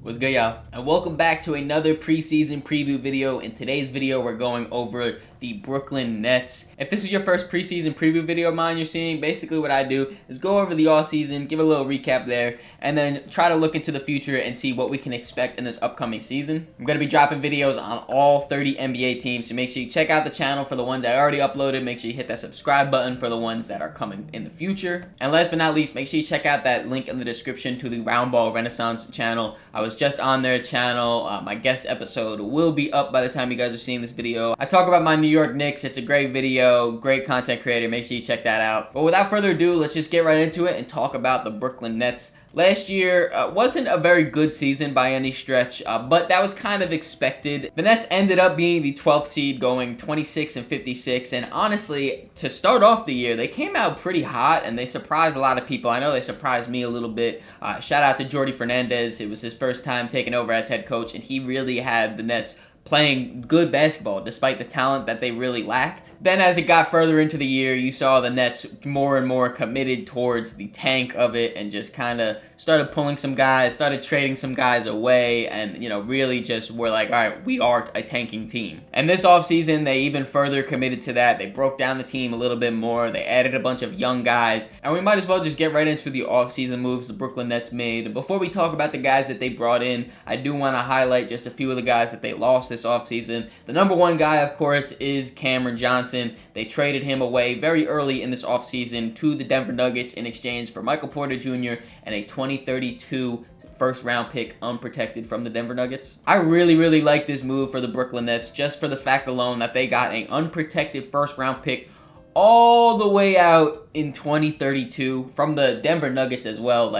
What's good, y'all? And welcome back to another preseason preview video. In today's video, we're going over the Brooklyn Nets. If this is your first preseason preview video of mine you're seeing, basically what I do is go over the offseason, give a little recap there, and then try to look into the future and see what we can expect in this upcoming season. I'm going to be dropping videos on all 30 NBA teams, so make sure you check out the channel for the ones that I already uploaded. Make sure you hit that subscribe button for the ones that are coming in the future. And last but not least, make sure you check out that link in the description to the Roundball Renaissance channel. I was just on their channel. My guest episode will be up by the time you guys are seeing this video. I talk about my New York Knicks. It's a great video, great content creator. Make sure you check that out. But without further ado, let's just get right into it and talk about the Brooklyn Nets. Last year wasn't a very good season by any stretch, but that was kind of expected. The Nets ended up being the 12th seed, going 26-56, and honestly, to start off the year, they came out pretty hot, and they surprised a lot of people. I know they surprised me a little bit. Shout out to Jordi Fernandez. It was his first time taking over as head coach, and he really had the Nets playing good basketball despite the talent that they really lacked. Then as it got further into the year, you saw the Nets more and more committed towards the tank of it and just kind of started pulling some guys, started trading some guys away, and really just were like, all right, we are a tanking team. And this offseason, they even further committed to that. They broke down the team a little bit more. They added a bunch of young guys, and we might as well just get right into the offseason moves the Brooklyn Nets made. Before we talk about the guys that they brought in, I do want to highlight just a few of the guys that they lost this offseason. The number one guy, of course, is Cameron Johnson. They traded him away very early in this offseason to the Denver Nuggets in exchange for Michael Porter Jr. and a 2032 first round pick unprotected from the Denver Nuggets. I really like this move for the Brooklyn Nets just for the fact alone that they got an unprotected first round pick all the way out in 2032 from the Denver Nuggets as well.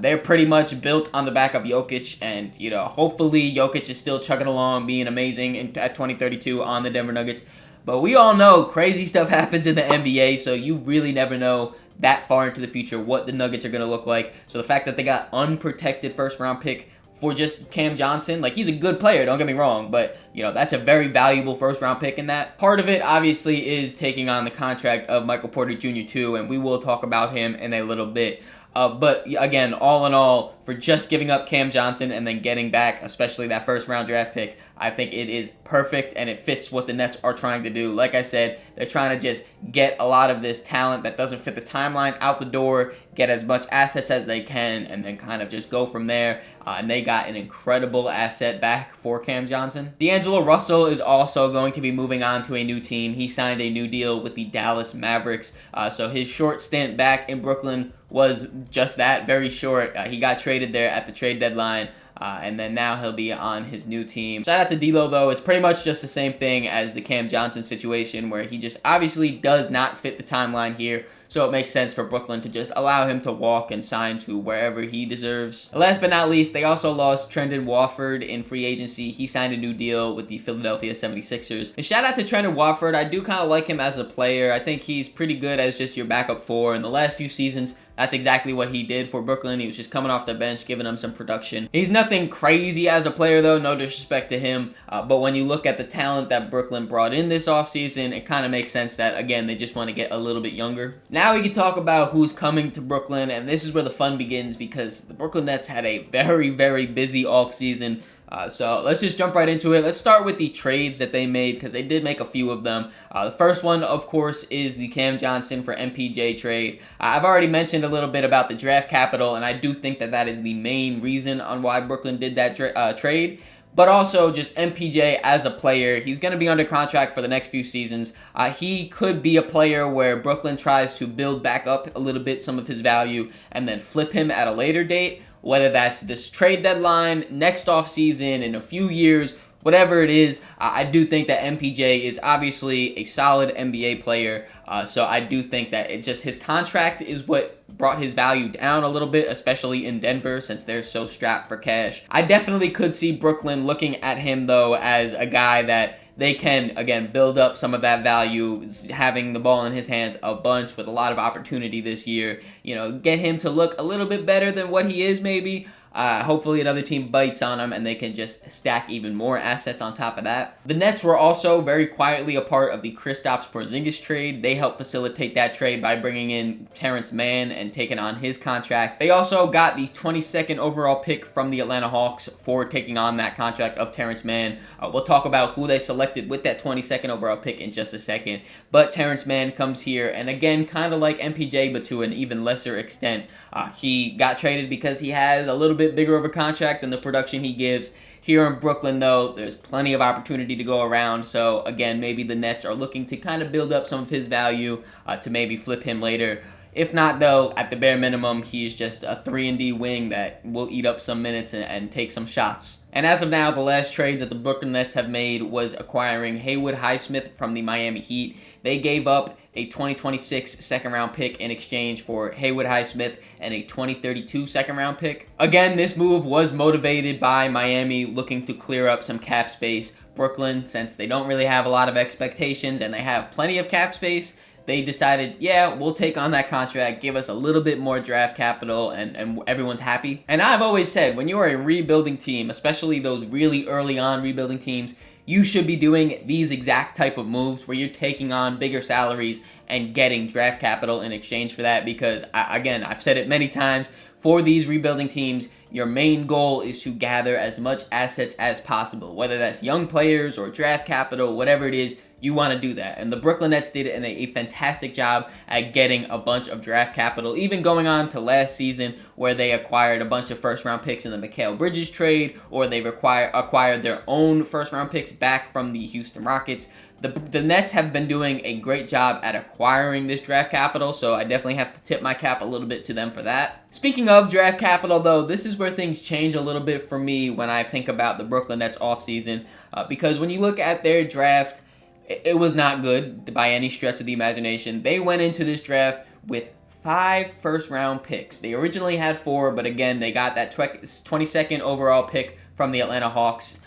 They're pretty much built on the back of Jokic, and hopefully Jokic is still chugging along, being amazing at 2032 on the Denver Nuggets. But we all know crazy stuff happens in the NBA, so you really never know that far into the future what the Nuggets are going to look like. So the fact that they got unprotected first round pick for just Cam Johnson, he's a good player, don't get me wrong, but that's a very valuable first round pick in that. Part of it obviously is taking on the contract of Michael Porter Jr. too, and we will talk about him in a little bit. But again, all in all, for just giving up Cam Johnson and then getting back, especially that first round draft pick, I think it is perfect and it fits what the Nets are trying to do. Like I said, they're trying to just get a lot of this talent that doesn't fit the timeline out the door, get as much assets as they can, and then kind of just go from there. And they got an incredible asset back for Cam Johnson. D'Angelo Russell is also going to be moving on to a new team. He signed a new deal with the Dallas Mavericks. So his short stint back in Brooklyn was just that, very short. He got traded there at the trade deadline. And then now he'll be on his new team. Shout out to D'Lo, though. It's pretty much just the same thing as the Cam Johnson situation, where he just obviously does not fit the timeline here. So it makes sense for Brooklyn to just allow him to walk and sign to wherever he deserves. Last but not least, they also lost Trendon Watford in free agency. He signed a new deal with the Philadelphia 76ers. And shout out to Trendon Watford. I do kind of like him as a player. I think he's pretty good as just your backup four. In the last few seasons, that's exactly what he did for Brooklyn. He was just coming off the bench, giving them some production. He's nothing crazy as a player, though. No disrespect to him. But when you look at the talent that Brooklyn brought in this offseason, it kind of makes sense that, again, they just want to get a little bit younger. Now we can talk about who's coming to Brooklyn, and this is where the fun begins because the Brooklyn Nets had a very busy offseason. So let's just jump right into it. Let's start with the trades that they made because they did make a few of them. The first one, of course, is the Cam Johnson for MPJ trade. I've already mentioned a little bit about the draft capital, and I do think that that is the main reason on why Brooklyn did that trade. But also just MPJ as a player, he's going to be under contract for the next few seasons. He could be a player where Brooklyn tries to build back up a little bit some of his value and then flip him at a later date. Whether that's this trade deadline, next offseason, in a few years, whatever it is, I do think that MPJ is obviously a solid NBA player. So I do think that his contract is what brought his value down a little bit, especially in Denver, since they're so strapped for cash. I definitely could see Brooklyn looking at him, though, as a guy that they can, again, build up some of that value, having the ball in his hands a bunch with a lot of opportunity this year. Get him to look a little bit better than what he is, maybe. Hopefully another team bites on them and they can just stack even more assets on top of that. The Nets were also very quietly a part of the Kristaps Porzingis trade. They helped facilitate that trade by bringing in Terrence Mann and taking on his contract. They also got the 22nd overall pick from the Atlanta Hawks for taking on that contract of Terrence Mann. We'll talk about who they selected with that 22nd overall pick in just a second. But Terrence Mann comes here, and again, kind of like MPJ, but to an even lesser extent. He got traded because he has a little bit bigger of a contract than the production he gives. Here in Brooklyn, though, there's plenty of opportunity to go around. So, again, maybe the Nets are looking to kind of build up some of his value to maybe flip him later. If not, though, at the bare minimum, he's just a 3-and-D wing that will eat up some minutes and take some shots. And as of now, the last trade that the Brooklyn Nets have made was acquiring Haywood Highsmith from the Miami Heat. They gave up a 2026 second-round pick in exchange for Haywood Highsmith and a 2032 second-round pick. Again, this move was motivated by Miami looking to clear up some cap space. Brooklyn, since they don't really have a lot of expectations and they have plenty of cap space, they decided, yeah, we'll take on that contract, give us a little bit more draft capital, and everyone's happy. And I've always said, when you're a rebuilding team, especially those really early on rebuilding teams, you should be doing these exact type of moves where you're taking on bigger salaries and getting draft capital in exchange for that, because, again, I've said it many times, for these rebuilding teams, your main goal is to gather as much assets as possible, whether that's young players or draft capital, whatever it is. You want to do that. And the Brooklyn Nets did a fantastic job at getting a bunch of draft capital, even going on to last season where they acquired a bunch of first-round picks in the Mikal Bridges trade, or they acquired their own first-round picks back from the Houston Rockets. The Nets have been doing a great job at acquiring this draft capital, so I definitely have to tip my cap a little bit to them for that. Speaking of draft capital, though, this is where things change a little bit for me when I think about the Brooklyn Nets offseason, because when you look at their draft, it was not good by any stretch of the imagination. They went into this draft with 5 first-round picks. They originally had 4, but again, they got that 22nd overall pick from the Atlanta Hawks.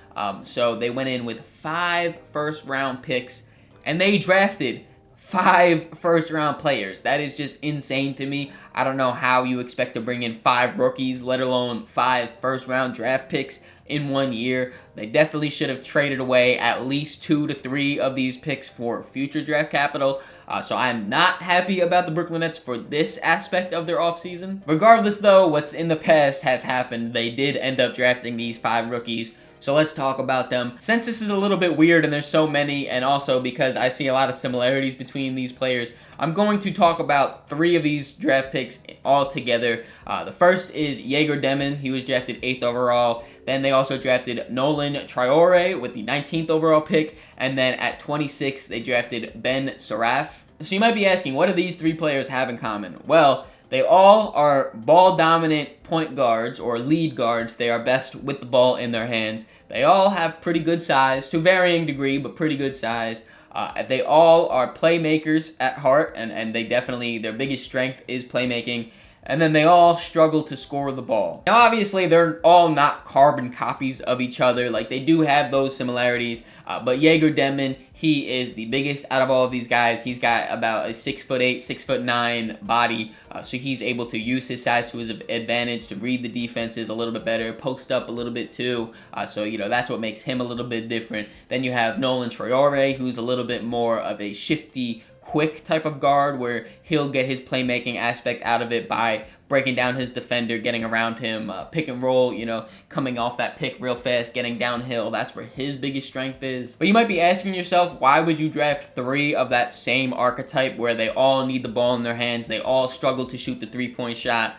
So they went in with 5 first-round picks, and they drafted 5 first-round players. That is just insane to me. I don't know how you expect to bring in 5 rookies, let alone 5 first-round draft picks in 1 year. They definitely should have traded away at least 2 to 3 of these picks for future draft capital. So I'm not happy about the Brooklyn Nets for this aspect of their offseason. Regardless, though, what's in the past has happened. They did end up drafting these 5 rookies. So let's talk about them. Since this is a little bit weird and there's so many, and also because I see a lot of similarities between these players, I'm going to talk about 3 of these draft picks all together. The first is Jaeger Demon. He was drafted 8th overall. Then they also drafted Nolan Traore with the 19th overall pick. And then at 26, they drafted Ben Saraf. So you might be asking, what do these 3 players have in common? Well, they all are ball-dominant point guards or lead guards. They are best with the ball in their hands. They all have pretty good size, to varying degree, but pretty good size. They all are playmakers at heart, and they definitely, their biggest strength is playmaking. And then they all struggle to score the ball. Now, obviously, they're all not carbon copies of each other. Like, they do have those similarities. But Jaeger Demon, he is the biggest out of all of these guys. He's got about a 6'8", 6'9" body. So he's able to use his size to his advantage to read the defenses a little bit better, post up a little bit too. So, you know, that's what makes him a little bit different. Then you have Nolan Traore, who's a little bit more of a shifty, quick type of guard where he'll get his playmaking aspect out of it by breaking down his defender, getting around him, pick and roll, you know, coming off that pick real fast, getting downhill. That's where his biggest strength is. But you might be asking yourself, why would you draft 3 of that same archetype where they all need the ball in their hands, they all struggle to shoot the three-point shot?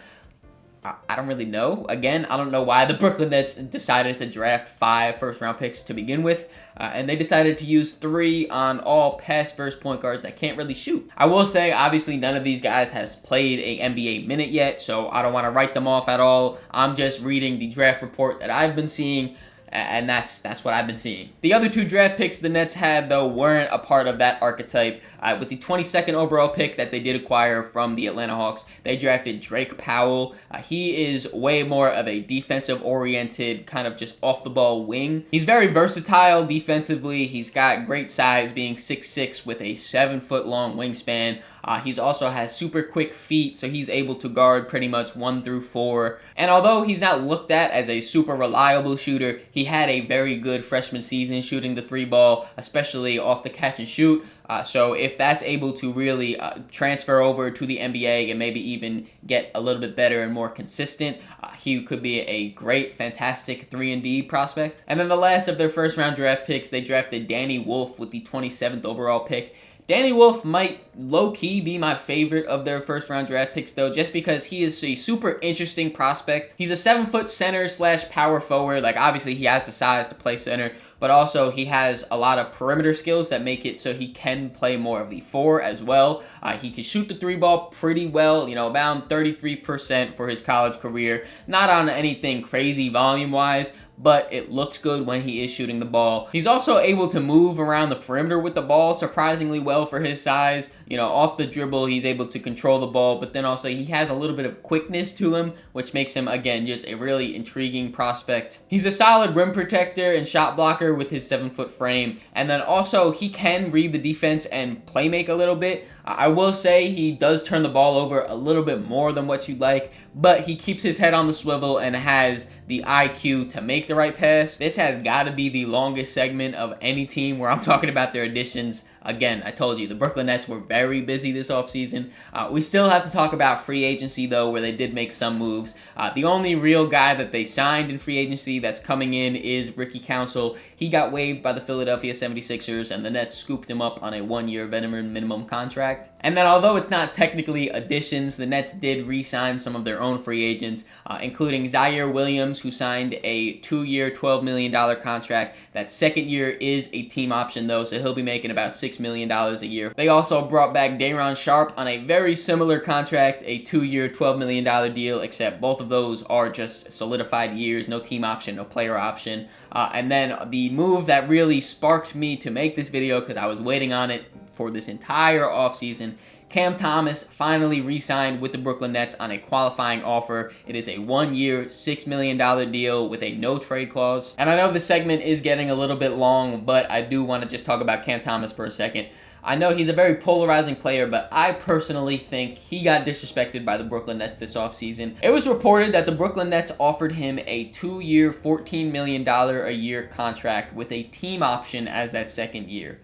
I don't really know. Again, I don't know why the Brooklyn Nets decided to draft 5 first-round picks to begin with. And they decided to use 3 on all pass-first point guards that can't really shoot. I will say, obviously, none of these guys has played a NBA minute yet, so I don't want to write them off at all. I'm just reading the draft report that I've been seeing, and that's what I've been seeing. The other 2 draft picks the Nets had, though, weren't a part of that archetype. With the 22nd overall pick that they did acquire from the Atlanta Hawks, they drafted Drake Powell. He is way more of a defensive-oriented, kind of just off-the-ball wing. He's very versatile defensively. He's got great size, being 6'6", with a 7-foot-long wingspan. He's also has super quick feet, so he's able to guard pretty much 1 through 4. And although he's not looked at as a super reliable shooter, he had a very good freshman season shooting the 3-ball, especially off the catch and shoot. So if that's able to really transfer over to the NBA and maybe even get a little bit better and more consistent, he could be a great, fantastic 3-and-D prospect. And then the last of their first round draft picks, they drafted Danny Wolf with the 27th overall pick. Danny Wolf might low-key be my favorite of their first-round draft picks, though, just because he is a super interesting prospect. He's a 7-foot center / power forward. Like, obviously, he has the size to play center, but also he has a lot of perimeter skills that make it so he can play more of the 4 as well. He can shoot the 3-ball pretty well, about 33% for his college career. Not on anything crazy volume-wise, but it looks good when he is shooting the ball. He's also able to move around the perimeter with the ball surprisingly well for his size. Off the dribble, he's able to control the ball, but then also he has a little bit of quickness to him, which makes him, again, just a really intriguing prospect. He's a solid rim protector and shot blocker with his 7-foot frame, and then also he can read the defense and play make a little bit. I will say he does turn the ball over a little bit more than what you'd like, but he keeps his head on the swivel and has the IQ to make the right pass. This has got to be the longest segment of any team where I'm talking about their additions. Again, I told you, the Brooklyn Nets were very busy this offseason. We still have to talk about free agency, though, where they did make some moves. The only real guy that they signed in free agency that's coming in is Ricky Council. He got waived by the Philadelphia 76ers, and the Nets scooped him up on a 1-year veteran minimum contract. And then, although it's not technically additions, the Nets did re-sign some of their own free agents, including Zaire Williams, who signed a 2-year, $12 million contract. That second year is a team option, though, so he'll be making about $6 million a year. They also brought back Day'Ron Sharpe on a very similar contract, a 2-year, $12 million deal, except both of those are just solidified years, no team option, no player option. And then the move that really sparked me to make this video, because I was waiting on it for this entire offseason, Cam Thomas finally re-signed with the Brooklyn Nets on a qualifying offer. It is a 1-year, $6 million deal with a no-trade clause. And I know this segment is getting a little bit long, but I do want to just talk about Cam Thomas for a second. I know he's a very polarizing player, but I personally think he got disrespected by the Brooklyn Nets this offseason. It was reported that the Brooklyn Nets offered him a 2-year, $14 million a year contract with a team option as that second year.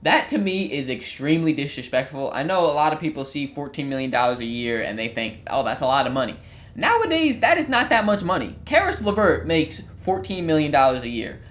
That, to me, is extremely disrespectful. I know a lot of people see $14 million a year and they think, oh, that's a lot of money. Nowadays, that is not that much money. Caris LeVert makes $14 million a year.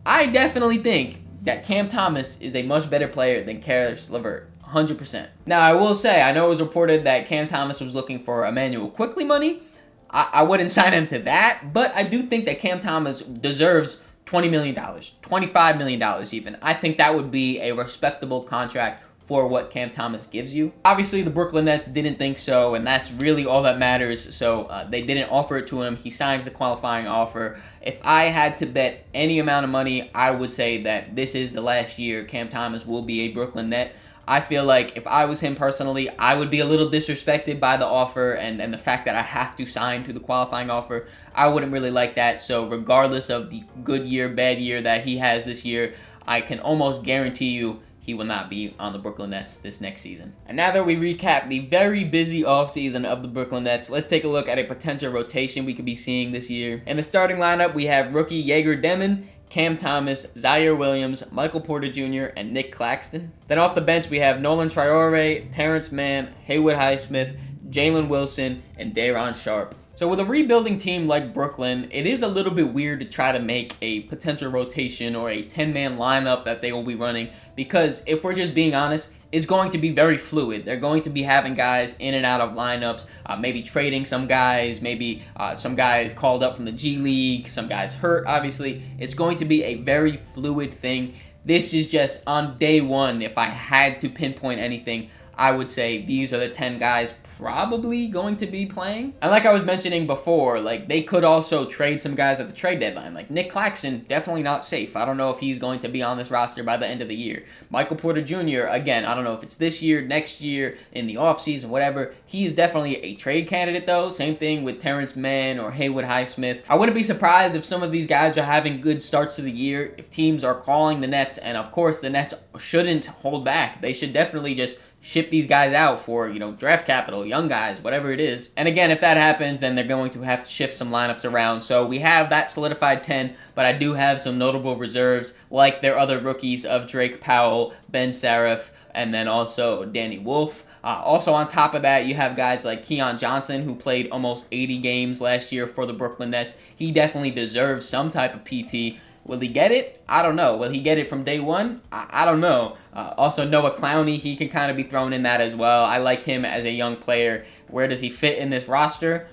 I definitely think that Cam Thomas is a much better player than Caris LeVert. 100%. Now, I will say, I know it was reported that Cam Thomas was looking for Emmanuel Quickley money. I wouldn't sign him to that, but I do think that Cam Thomas deserves $20 million, $25 million even. I think that would be a respectable contract for what Cam Thomas gives you. Obviously, the Brooklyn Nets didn't think so, and that's really all that matters, so they didn't offer it to him. He signs the qualifying offer. If I had to bet any amount of money, I would say that this is the last year Cam Thomas will be a Brooklyn Net. I feel like if I was him personally, I would be a little disrespected by the offer and the fact that I have to sign to the qualifying offer. I wouldn't really like that. So regardless of the good year, bad year that he has this year, I can almost guarantee you he will not be on the Brooklyn Nets this next season. And now that we recap the very busy offseason of the Brooklyn Nets, let's take a look at a potential rotation we could be seeing this year. In the starting lineup, we have rookie Jaeger Demon, Cam Thomas, Zaire Williams, Michael Porter Jr., and Nick Claxton. Then off the bench, we have Nolan Traore, Terrence Mann, Haywood Highsmith, Jalen Wilson, and Day'Ron Sharpe. So with a rebuilding team like Brooklyn, it is a little bit weird to try to make a potential rotation or a 10-man lineup that they will be running, because if we're just being honest, it's going to be very fluid. They're going to be having guys in and out of lineups, maybe trading some guys, maybe some guys called up from the G League, some guys hurt, obviously. It's going to be a very fluid thing. This is just on day one, if I had to pinpoint anything, I would say these are the 10 guys probably going to be playing. And like I was mentioning before, like they could also trade some guys at the trade deadline. Like Nick Claxton, definitely not safe. I don't know if he's going to be on this roster by the end of the year. Michael Porter Jr., again, I don't know if it's this year, next year, in the offseason, whatever. He is definitely a trade candidate though. Same thing with Terrence Mann or Haywood Highsmith. I wouldn't be surprised if some of these guys are having good starts to the year, if teams are calling the Nets, and of course the Nets shouldn't hold back. They should definitely just ship these guys out for, you know, draft capital, young guys, whatever it is. And again, if that happens, then they're going to have to shift some lineups around. So we have that solidified 10, but I do have some notable reserves, like their other rookies of Drake Powell, Ben Seraph, and then also Danny Wolf. Also on top of that, you have guys like Keon Johnson, who played almost 80 games last year for the Brooklyn Nets. He definitely deserves some type of PT. Will he get it? I don't know. Will he get it from day one? I don't know. Also, Noah Clowney, he can kind of be thrown in that as well. I like him as a young player. Where does he fit in this roster?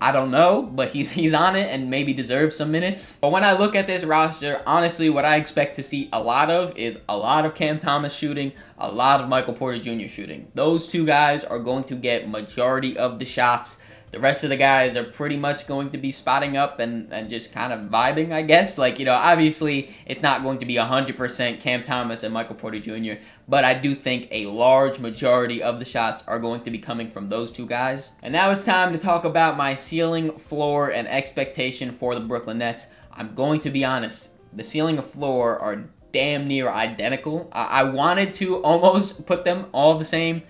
I don't know, but he's on it and maybe deserves some minutes. But when I look at this roster, honestly, what I expect to see a lot of is a lot of Cam Thomas shooting, a lot of Michael Porter Jr. shooting. Those two guys are going to get majority of the shots. The rest of the guys are pretty much going to be spotting up and just kind of vibing, I guess. Like, you know, obviously it's not going to be 100% Cam Thomas and Michael Porter Jr., but I do think a large majority of the shots are going to be coming from those two guys. And now it's time to talk about my ceiling, floor, and expectation for the Brooklyn Nets. I'm going to be honest, the ceiling and floor are damn near identical. I wanted to almost put them all the same,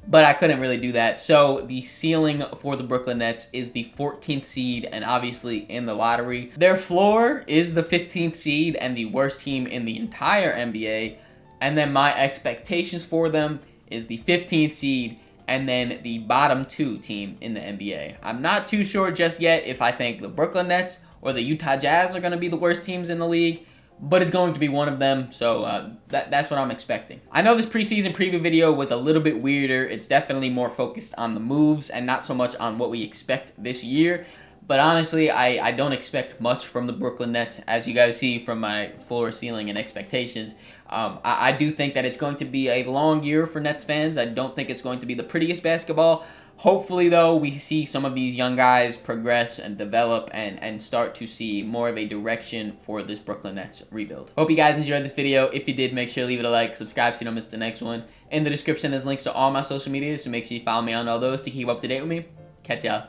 but I couldn't really do that. So the ceiling for the Brooklyn Nets is the 14th seed and obviously in the lottery. Their floor is the 15th seed and the worst team in the entire NBA. And then my expectations for them is the 15th seed and then the bottom 2 team in the NBA. I'm not too sure just yet if I think the Brooklyn Nets or the Utah Jazz are going to be the worst teams in the league, but it's going to be one of them, so that's what I'm expecting. I know this preseason preview video was a little bit weirder. It's definitely more focused on the moves and not so much on what we expect this year. But honestly, I don't expect much from the Brooklyn Nets, as you guys see from my floor, ceiling, and expectations. I do think that it's going to be a long year for Nets fans. I don't think it's going to be the prettiest basketball. Hopefully, though, we see some of these young guys progress and develop and start to see more of a direction for this Brooklyn Nets rebuild. Hope you guys enjoyed this video. If you did, make sure to leave it a like, subscribe so you don't miss the next one. In the description, there's links to all my social medias, so make sure you follow me on all those to keep up to date with me. Catch y'all.